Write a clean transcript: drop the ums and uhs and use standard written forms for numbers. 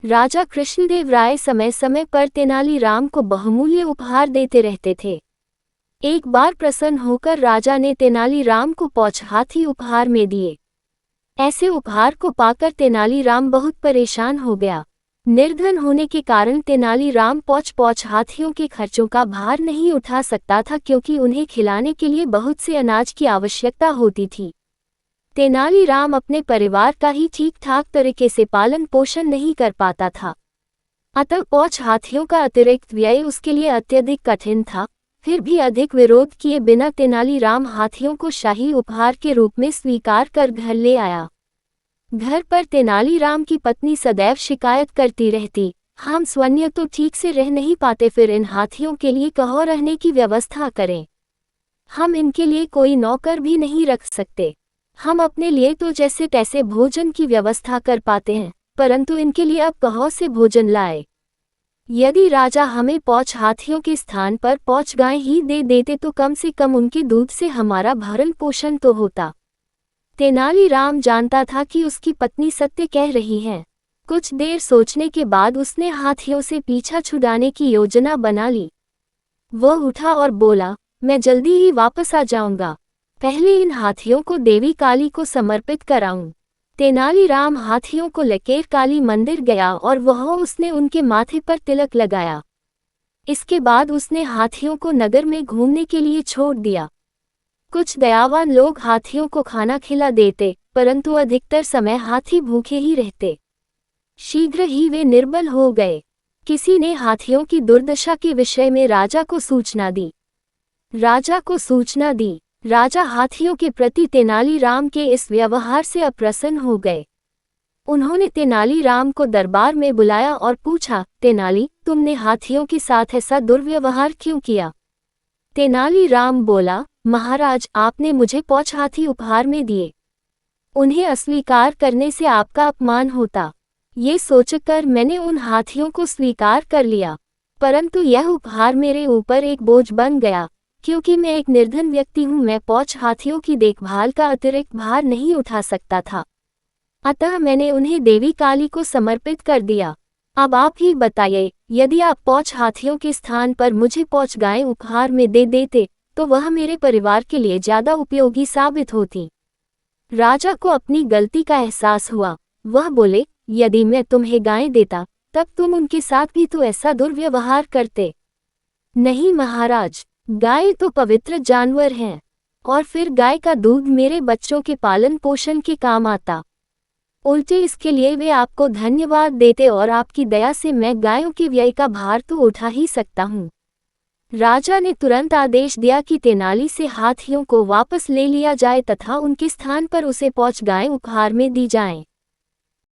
राजा कृष्णदेव राय समय समय पर तेनालीराम को बहुमूल्य उपहार देते रहते थे। एक बार प्रसन्न होकर राजा ने तेनालीराम को पौछ हाथी उपहार में दिए। ऐसे उपहार को पाकर तेनालीराम बहुत परेशान हो गया। निर्धन होने के कारण तेनालीराम पौछ हाथियों के खर्चों का भार नहीं उठा सकता था, क्योंकि उन्हें खिलाने के लिए बहुत से अनाज की आवश्यकता होती थी। तेनालीराम अपने परिवार का ही ठीक ठाक तरीके से पालन पोषण नहीं कर पाता था, अतः पौछ हाथियों का अतिरिक्त व्यय उसके लिए अत्यधिक कठिन था। फिर भी अधिक विरोध किए बिना तेनालीराम हाथियों को शाही उपहार के रूप में स्वीकार कर घर ले आया। घर पर तेनालीराम की पत्नी सदैव शिकायत करती रहती, हम स्वयं तो ठीक से रह नहीं पाते, फिर इन हाथियों के लिए कहो रहने की व्यवस्था करें। हम इनके लिए कोई नौकर भी नहीं रख सकते। हम अपने लिए तो जैसे तैसे भोजन की व्यवस्था कर पाते हैं, परंतु इनके लिए अब कहो से भोजन लाए। यदि राजा हमें पौछ हाथियों के स्थान पर पौछ गाय ही दे देते तो कम से कम उनके दूध से हमारा भरण पोषण तो होता। तेनालीराम जानता था कि उसकी पत्नी सत्य कह रही है। कुछ देर सोचने के बाद उसने हाथियों से पीछा छुड़ाने की योजना बना ली। वह उठा और बोला, मैं जल्दी ही वापस आ जाऊंगा, पहले इन हाथियों को देवी काली को समर्पित कराऊं। तेनालीराम हाथियों को लेकर काली मंदिर गया और वहां उसने उनके माथे पर तिलक लगाया। इसके बाद उसने हाथियों को नगर में घूमने के लिए छोड़ दिया। कुछ दयावान लोग हाथियों को खाना खिला देते, परंतु अधिकतर समय हाथी भूखे ही रहते। शीघ्र ही वे निर्बल हो गए। किसी ने हाथियों की दुर्दशा के विषय में राजा को सूचना दी। राजा हाथियों के प्रति तेनालीराम के इस व्यवहार से अप्रसन्न हो गए। उन्होंने तेनालीराम को दरबार में बुलाया और पूछा, तेनाली, तुमने हाथियों के साथ ऐसा दुर्व्यवहार क्यों किया? तेनालीराम बोला, महाराज, आपने मुझे पौछ हाथी उपहार में दिए। उन्हें अस्वीकार करने से आपका अपमान होता। ये सोचकर मैंने उन हाथियों को स्वीकार कर लिया, परंतु यह उपहार मेरे ऊपर एक बोझ बन गया, क्योंकि मैं एक निर्धन व्यक्ति हूँ। मैं पौछ हाथियों की देखभाल का अतिरिक्त भार नहीं उठा सकता था, अतः मैंने उन्हें देवी काली को समर्पित कर दिया। अब आप ही बताइए, यदि आप पौछ हाथियों के स्थान पर मुझे पौछ गायें उपहार में दे देते तो वह मेरे परिवार के लिए ज्यादा उपयोगी साबित होती। राजा को अपनी गलती का एहसास हुआ। वह बोले, यदि मैं तुम्हें गायें देता तब तुम उनके साथ भी तो ऐसा दुर्व्यवहार करते। नहीं महाराज, गाय तो पवित्र जानवर हैं, और फिर गाय का दूध मेरे बच्चों के पालन पोषण के काम आता। उल्टे इसके लिए वे आपको धन्यवाद देते और आपकी दया से मैं गायों के व्यय का भार तो उठा ही सकता हूँ। राजा ने तुरंत आदेश दिया कि तेनाली से हाथियों को वापस ले लिया जाए तथा उनके स्थान पर उसे पौछ गायें उपहार में दी जाएं।